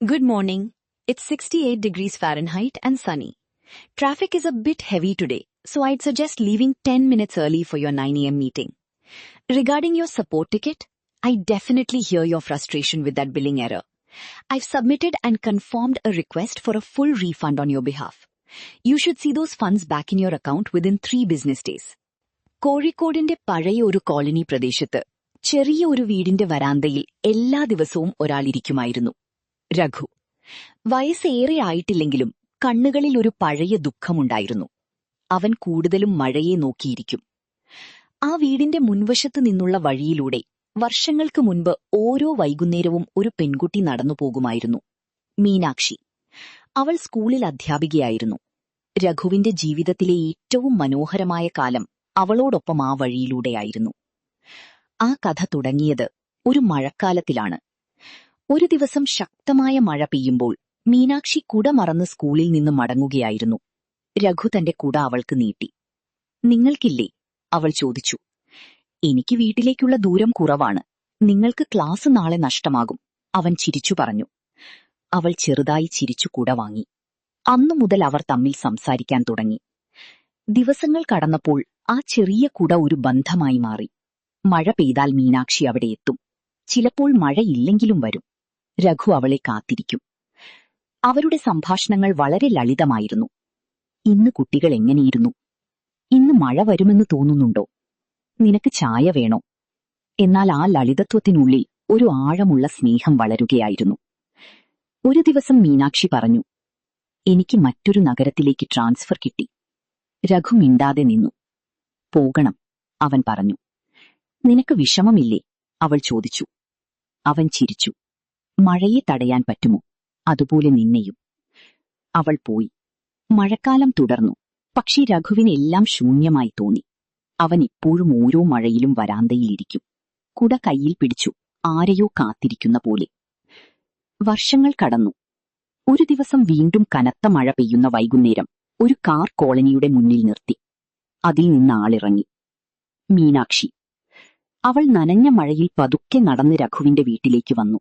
Good morning. It's 68 degrees Fahrenheit and sunny. Traffic is a bit heavy today, so I'd suggest leaving 10 minutes early for your 9 a.m. meeting. Regarding your support ticket, I definitely hear your frustration with that billing error. I've submitted and confirmed a request for a full refund on your behalf. You should see those funds back in your account within 3 business days. കോഴിക്കോടിന്റെ പഴയ ഒരു colony പ്രദേശത്ത് ചെറിയ ഒരു വീടിന്റെ വരാന്തയിൽ എല്ലാ ദിവസവും ഒരാളിരിക്കുമായിരുന്നു. രഘു. വയസ്സേറെ ആയിട്ടില്ലെങ്കിലും കണ്ണുകളിൽ ഒരു പഴയ ദുഃഖമുണ്ടായിരുന്നു. അവൻ കൂടുതലും മഴയെ നോക്കിയിരിക്കും. ആ വീടിന്റെ മുൻവശത്തു നിന്നുള്ള വഴിയിലൂടെ വർഷങ്ങൾക്ക് മുൻപ് ഓരോ വൈകുന്നേരവും ഒരു പെൺകുട്ടി നടന്നു പോകുമായിരുന്നു. മീനാക്ഷി. അവൾ സ്കൂളിൽ അധ്യാപികയായിരുന്നു. രഘുവിന്റെ ജീവിതത്തിലെ ഏറ്റവും മനോഹരമായ കാലം അവളോടൊപ്പം ആ വഴിയിലൂടെയായിരുന്നു. ആ കഥ തുടങ്ങിയത് ഒരു മഴക്കാലത്തിലാണ്. ഒരു ദിവസം ശക്തമായ മഴ പെയ്യുമ്പോൾ മീനാക്ഷി കുട മറന്ന് സ്കൂളിൽ നിന്ന് മടങ്ങുകയായിരുന്നു. രഘു തന്റെ കുട അവൾക്ക് നീട്ടി. നിങ്ങൾക്കില്ലേ? അവൾ ചോദിച്ചു. എനിക്ക് വീട്ടിലേക്കുള്ള ദൂരം കുറവാണ്. നിങ്ങൾക്ക് ക്ലാസ് നാളെ നഷ്ടമാകും, അവൻ ചിരിച്ചു പറഞ്ഞു. അവൾ ചെറുതായി ചിരിച്ചു കുട വാങ്ങി. അന്നു മുതൽ അവർ തമ്മിൽ സംസാരിക്കാൻ തുടങ്ങി. ദിവസങ്ങൾ കടന്നപ്പോൾ ആ ചെറിയ കുട ഒരു ബന്ധമായി മാറി. മഴ പെയ്താൽ മീനാക്ഷി അവിടെ എത്തും. ചിലപ്പോൾ മഴയില്ലെങ്കിലും വരും. രഘു അവളെ കാത്തിരിക്കും. അവരുടെ സംഭാഷണങ്ങൾ വളരെ ലളിതമായിരുന്നു. ഇന്ന് കുട്ടികൾ എങ്ങനെയിരുന്നു? ഇന്ന് മഴ വരുമെന്ന് തോന്നുന്നുണ്ടോ? നിനക്ക് ചായ വേണോ? എന്നാൽ ആ ലളിതത്വത്തിനുള്ളിൽ ഒരു ആഴമുള്ള സ്നേഹം വളരുകയായിരുന്നു. ഒരു ദിവസം മീനാക്ഷി പറഞ്ഞു, എനിക്ക് മറ്റൊരു നഗരത്തിലേക്ക് ട്രാൻസ്ഫർ കിട്ടി. രഘു മിണ്ടാതെ നിന്നു. പോകണം, അവൻ പറഞ്ഞു. നിനക്ക് വിഷമമില്ലേ? അവൾ ചോദിച്ചു. അവൻ ചിരിച്ചു. മഴയെ തടയാൻ പറ്റുമോ? അതുപോലെ നിന്നെയും. അവൾ പോയി. മഴക്കാലം തുടർന്നു. പക്ഷേ രഘുവിന് എല്ലാം ശൂന്യമായി തോന്നി. അവൻ ഇപ്പോഴും ഓരോ മഴയിലും വരാന്തയിലിരിക്കും. കുട കയ്യിൽ പിടിച്ചു, ആരെയോ കാത്തിരിക്കുന്ന പോലെ. വർഷങ്ങൾ കടന്നു. ഒരു ദിവസം വീണ്ടും കനത്ത മഴ പെയ്യുന്ന വൈകുന്നേരം ഒരു കാർ കോളനിയുടെ മുന്നിൽ നിർത്തി. അതിൽ നിന്ന് ആളിറങ്ങി. മീനാക്ഷി. അവൾ നനഞ്ഞ മഴയിൽ പതുക്കെ നടന്ന് രഘുവിന്റെ വീട്ടിലേക്ക് വന്നു.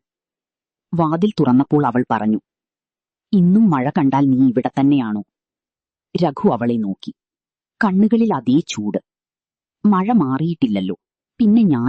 വാതിൽ തുറന്നപ്പോൾ അവൾ പറഞ്ഞു, ഇന്നും മഴ കണ്ടാൽ നീ ഇവിടെ തന്നെയാണോ? രഘു അവളെ നോക്കി. കണ്ണുകളിൽ അതേ ചൂട്. മഴ മാറിയിട്ടില്ലല്ലോ, പിന്നെ ഞാൻ